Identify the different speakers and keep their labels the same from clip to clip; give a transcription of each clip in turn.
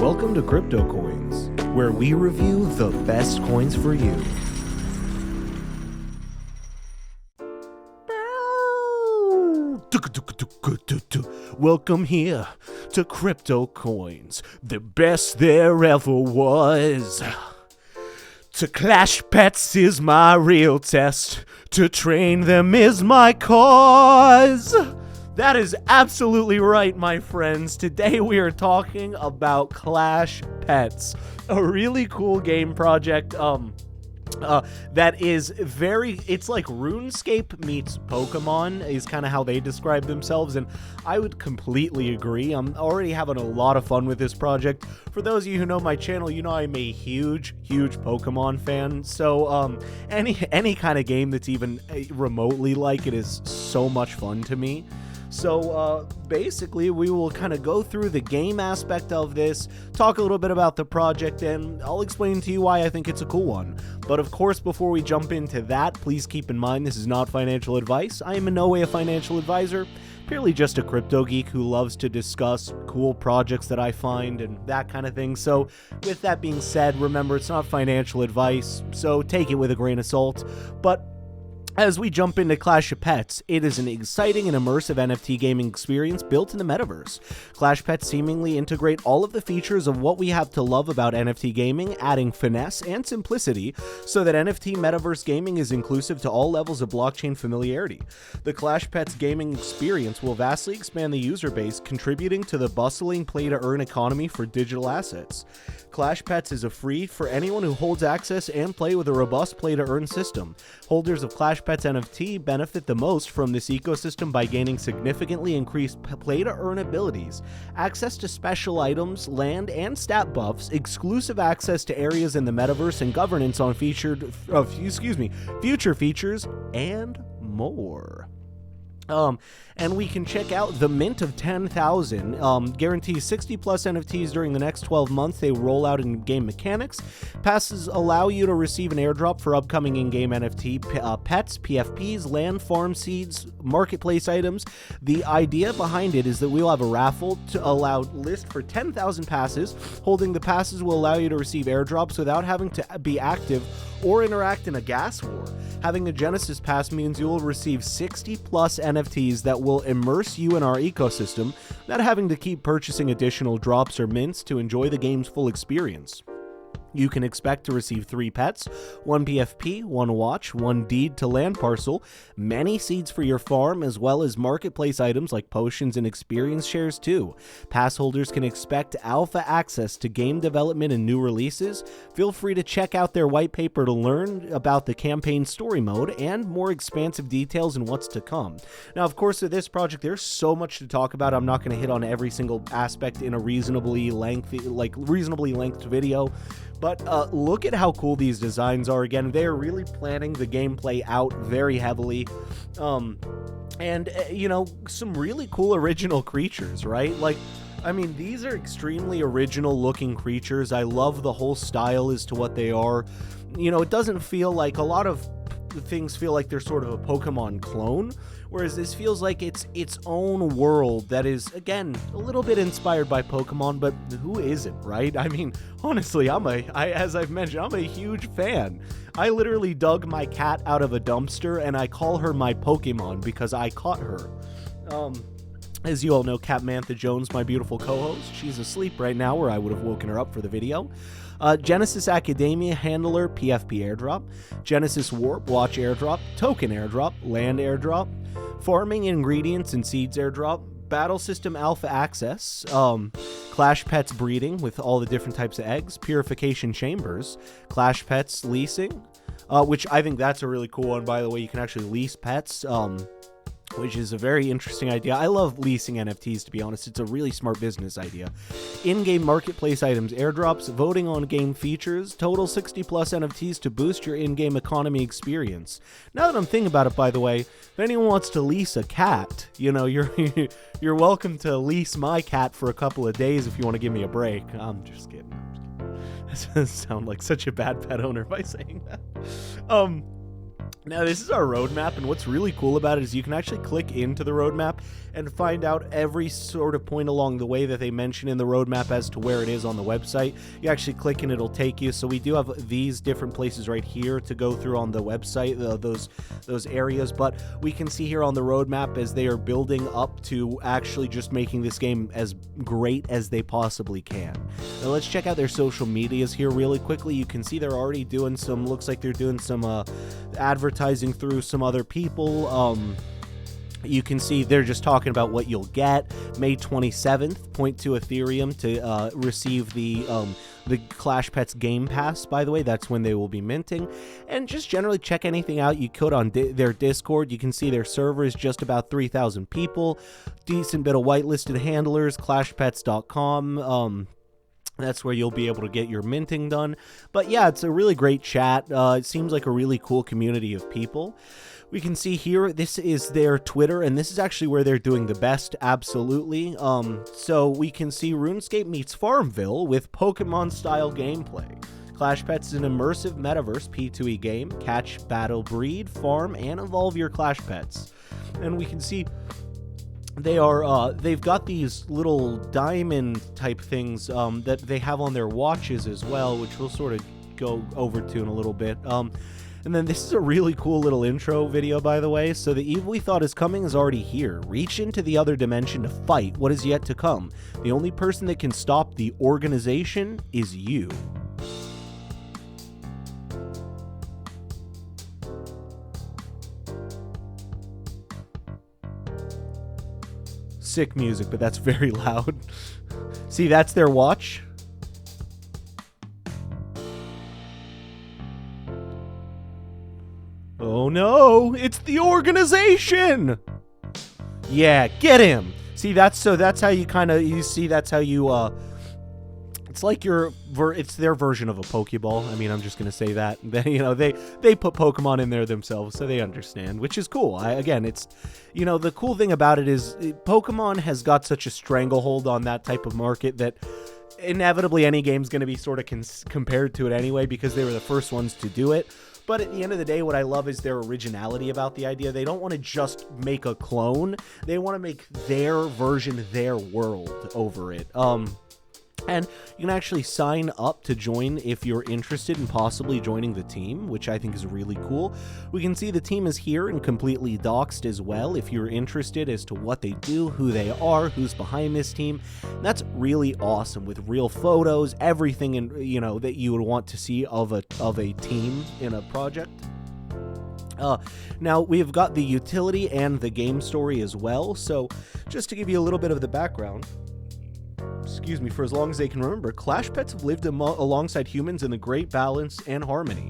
Speaker 1: Welcome to CryptoCoins, where we review the best coins for you. Welcome here to CryptoCoins, the best there ever was. To ClashPets is my real test, to train them is my cause. That is absolutely right, my friends. Today we are talking about ClashPets, a really cool game project that is it's like RuneScape meets Pokemon is kind of how they describe themselves, and I would completely agree. I'm already having a lot of fun with this project. For those of you who know my channel, you know I'm a huge Pokemon fan, so any kind of game that's even remotely like it is so much fun to me. So basically we will kind of go through the game aspect of this, talk a little bit about the project, and I'll explain to you why I think it's a cool one. But of course, before we jump into that, please keep in mind this is not financial advice. I am in no way a financial advisor, purely just a crypto geek who loves to discuss cool projects that I find and that kind of thing. So with that being said, remember it's not financial advice, so take it with a grain of salt. But as we jump into ClashPets, it is an exciting and immersive NFT gaming experience built in the metaverse. ClashPets seemingly integrate all of the features of what we have to love about NFT gaming, adding finesse and simplicity so that NFT metaverse gaming is inclusive to all levels of blockchain familiarity. The ClashPets gaming experience will vastly expand the user base, contributing to the bustling play-to-earn economy for digital assets. ClashPets is a free for anyone who holds access and play with a robust play-to-earn system. Holders of ClashPets NFT benefit the most from this ecosystem by gaining significantly increased play-to-earn abilities, access to special items, land and stat buffs, exclusive access to areas in the metaverse, and governance on future features, and more. And we can check out the mint of 10,000, guarantees 60 plus NFTs during the next 12 months. They roll out in-game mechanics. Passes allow you to receive an airdrop for upcoming in-game NFT pets, PFPs, land farm seeds, marketplace items. The idea behind it is that we'll have a raffle to allow list for 10,000 passes. Holding the passes will allow you to receive airdrops without having to be active or interact in a gas war. Having a Genesis pass means you will receive 60 plus NFTs that will immerse you in our ecosystem, not having to keep purchasing additional drops or mints to enjoy the game's full experience. You can expect to receive 3 pets, 1 PFP, 1 watch, 1 deed to land parcel, many seeds for your farm, as well as marketplace items like potions and experience shares too. Pass holders can expect alpha access to game development and new releases. Feel free to check out their white paper to learn about the campaign story mode and more expansive details and what's to come. Now, of course, with this project, there's so much to talk about. I'm not going to hit on every single aspect in a reasonably lengthy video. But look at how cool these designs are. Again, they are really planning the gameplay out very heavily. You know, some really cool original creatures, right? Like, I mean, these are extremely original looking creatures. I love the whole style as to what they are. You know, it doesn't feel like a lot of things feel like they're sort of a Pokemon clone, whereas this feels like it's its own world that is, again, a little bit inspired by Pokemon, but who isn't, right? I mean, honestly, as I've mentioned, I'm a huge fan. I literally dug my cat out of a dumpster, and I call her my Pokemon because I caught her. As you all know, Capmantha Jones, my beautiful co-host, she's asleep right now, or I would have woken her up for the video. Genesis Academia Handler PFP airdrop, Genesis Warp Watch airdrop, Token airdrop, Land airdrop, Farming Ingredients and Seeds airdrop, Battle System Alpha access, ClashPets breeding with all the different types of eggs, Purification Chambers, ClashPets leasing, which I think that's a really cool one, by the way. You can actually lease pets, which is a very interesting idea. I love leasing NFTs, to be honest. It's a really smart business idea. In-game marketplace items, airdrops, voting on game features, total 60 plus NFTs to boost your in-game economy experience. Now that I'm thinking about it, by the way, if anyone wants to lease a cat, you know, you're welcome to lease my cat for a couple of days if you want to give me a break. I'm just kidding. That doesn't sound like such a bad pet owner by saying that. Now, this is our roadmap, and what's really cool about it is you can actually click into the roadmap and find out every sort of point along the way that they mention in the roadmap as to where it is on the website. You actually click and it'll take you. So we do have these different places right here to go through on the website, those areas, but we can see here on the roadmap as they are building up to actually just making this game as great as they possibly can. Now, let's check out their social medias here really quickly. You can see they're already doing some, looks like they're doing some advertising through some other people. You can see they're just talking about what you'll get. May 27th, 0.2 Ethereum to receive the ClashPets Game Pass, by the way. That's when they will be minting. And just generally check anything out you could on their Discord. You can see their server is just about 3,000 people. Decent bit of whitelisted handlers, ClashPets.com. That's where you'll be able to get your minting done. But yeah, it's a really great chat. It seems like a really cool community of people. We can see here, this is their Twitter, and this is actually where they're doing the best, absolutely. So we can see RuneScape meets Farmville with Pokemon-style gameplay. ClashPets is an immersive metaverse P2E game. Catch, battle, breed, farm, and evolve your ClashPets. And we can see they've got these little diamond type things that they have on their watches as well, which we'll sort of go over to in a little bit. And then this is a really cool little intro video, by the way. So the evil we thought is coming is already here. Reach into the other dimension to fight what is yet to come. The only person that can stop the organization is you. Sick music, but that's very loud. See, that's their watch. Oh no, it's the organization! Yeah, get him! See, that's how you kind of, that's how you, it's like it's their version of a Pokeball. I mean, I'm just gonna say that. They put Pokemon in there themselves, so they understand, which is cool. Again, it's, the cool thing about it is Pokemon has got such a stranglehold on that type of market that inevitably any game's gonna be sort of compared to it anyway, because they were the first ones to do it. But at the end of the day, what I love is their originality about the idea. They don't want to just make a clone. They want to make their version, their world over it. And you can actually sign up to join if you're interested in possibly joining the team, which I think is really cool. We can see the team is here and completely doxed as well if you're interested as to what they do, who they are, who's behind this team. That's really awesome, with real photos, everything that you would want to see of a team in a project. Now, we've got the utility and the game story as well. So just to give you a little bit of the background, for as long as they can remember, ClashPets have lived alongside humans in the great balance and harmony.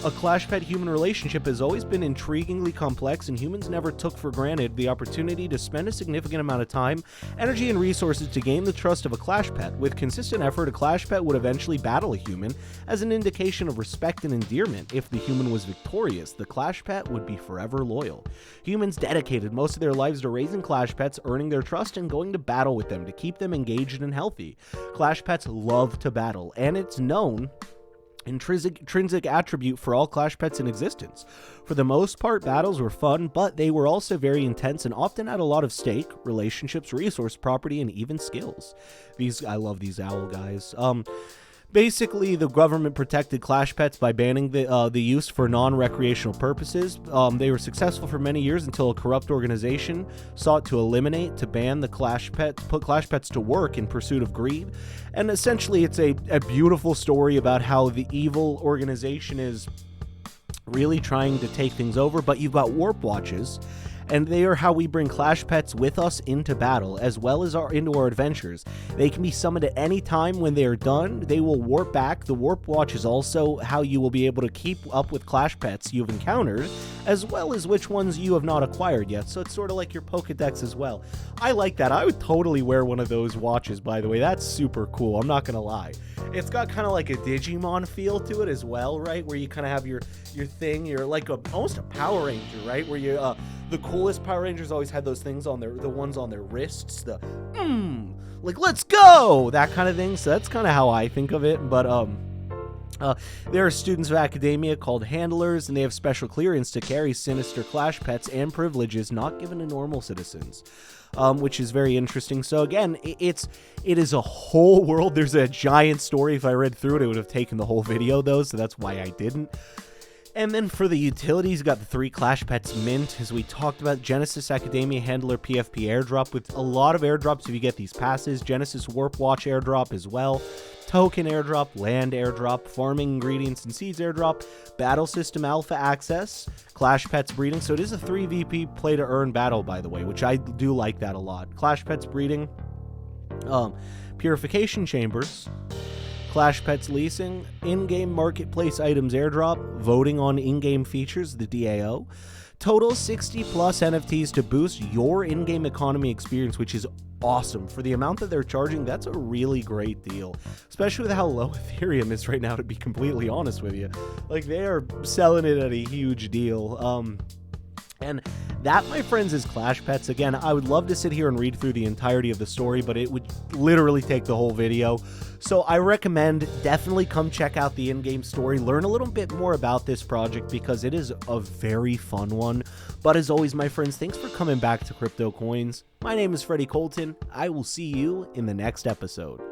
Speaker 1: A ClashPet-human relationship has always been intriguingly complex, and humans never took for granted the opportunity to spend a significant amount of time, energy, and resources to gain the trust of a ClashPet. With consistent effort, a ClashPet would eventually battle a human as an indication of respect and endearment. If the human was victorious, the ClashPet would be forever loyal. Humans dedicated most of their lives to raising ClashPets, earning their trust, and going to battle with them to keep them engaged and healthy. ClashPets love to battle, and it's known intrinsic attribute for all ClashPets in existence. For the most part, battles were fun, but they were also very intense and often had a lot of stake, relationships, resource, property, and even skills. I love these owl guys. Basically, the government protected ClashPets by banning the use for non-recreational purposes. They were successful for many years until a corrupt organization sought to ban the ClashPets, put ClashPets to work in pursuit of greed. And essentially, it's a beautiful story about how the evil organization is really trying to take things over. But you've got warp watches, and they are how we bring ClashPets with us into battle, as well as into our adventures. They can be summoned at any time. When they are done, they will warp back. The warp watch is also how you will be able to keep up with ClashPets you've encountered, as well as which ones you have not acquired yet. So it's sort of like your Pokedex as well. I like that. I would totally wear one of those watches, by the way. That's super cool. I'm not going to lie. It's got kind of like a Digimon feel to it as well, right? Where you kind of have your thing. You're like almost a Power Ranger, right? Where you the coolest Power Rangers always had those things on the ones on their wrists, like let's go, that kind of thing. So that's kind of how I think of it. But There are students of academia called handlers, and they have special clearance to carry sinister ClashPets and privileges not given to normal citizens, which is very interesting. So again, it is a whole world. There's a giant story. If I read through it, it would have taken the whole video, though, so that's why I didn't. And then for the utilities, you got the 3 ClashPets mint, as we talked about. Genesis Academia Handler PFP airdrop, with a lot of airdrops if you get these passes. Genesis Warp Watch airdrop as well. Token airdrop, land airdrop, farming ingredients and seeds airdrop, battle system alpha access, ClashPets breeding. So it is a 3 VP play to earn battle, by the way, which I do like that a lot. ClashPets breeding, purification chambers, ClashPets leasing, in-game marketplace items airdrop, voting on in-game features, the DAO, total 60 plus NFTs to boost your in-game economy experience, which is awesome. For the amount that they're charging, that's a really great deal, especially with how low Ethereum is right now, to be completely honest with you. Like, they are selling it at a huge deal. And that, my friends, is ClashPets. Again, I would love to sit here and read through the entirety of the story, but it would literally take the whole video. So I recommend definitely come check out the in-game story, learn a little bit more about this project, because it is a very fun one. But as always, my friends, thanks for coming back to CryptoCoins. My name is Freddie Colton. I will see you in the next episode.